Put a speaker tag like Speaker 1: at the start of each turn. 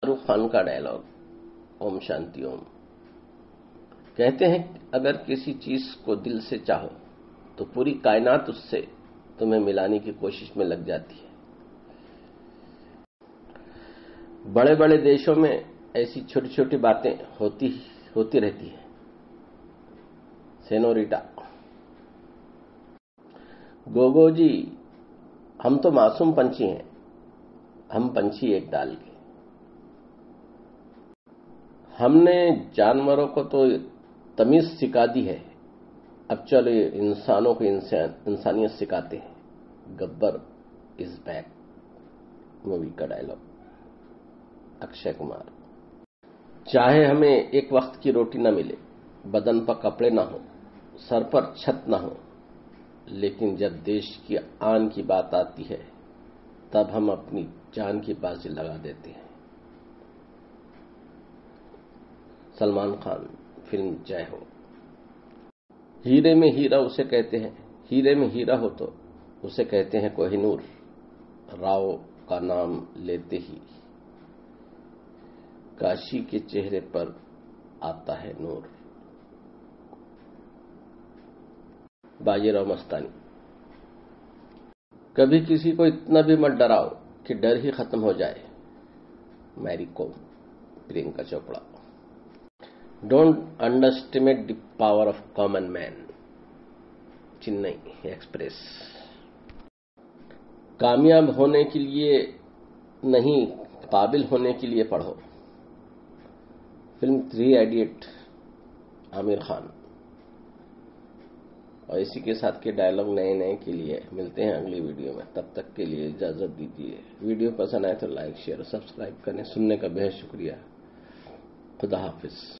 Speaker 1: शाहरुख खान का डायलॉग, ओम शांति ओम। कहते हैं अगर किसी चीज को दिल से चाहो तो पूरी कायनात उससे तुम्हें मिलाने की कोशिश में लग जाती है। बड़े बड़े देशों में ऐसी छोटी छोटी बातें होती रहती है। सेनोरिटा, गोगो जी, हम तो मासूम पंछी हैं, हम पंछी एक डाल के। हमने जानवरों को तो तमीज सिखा दी है, अब चलो इंसानों को इंसानियत सिखाते हैं। गब्बर इज बैक मूवी का डायलॉग, अक्षय कुमार। चाहे हमें एक वक्त की रोटी न मिले, बदन पर कपड़े ना हो, सर पर छत ना हो, लेकिन जब देश की आन की बात आती है तब हम अपनी जान की बाजी लगा देते हैं। सलमान खान, फिल्म जय हो। हीरे में हीरा उसे कहते हैं, हीरे में हीरा हो तो उसे कहते हैं कोहिनूर। राव का नाम लेते ही काशी के चेहरे पर आता है नूर। बाजीराव मस्तानी। कभी किसी को इतना भी मत डराओ कि डर ही खत्म हो जाए। Mary Kom, Priyanka Chopra. Don't underestimate the power of common man, Chennai express. कामयाब होने के लिए नहीं, काबिल होने के लिए पढ़ो। Film 3 idiot, Aamir Khan. और इसी के साथ के डायलॉग नए के लिए मिलते हैं अगली वीडियो में। तब तक के लिए इजाजत दीजिए। वीडियो पसंद आए तो लाइक शेयर और सब्सक्राइब करें। सुनने का बेहद शुक्रिया। खुदा हाफिज।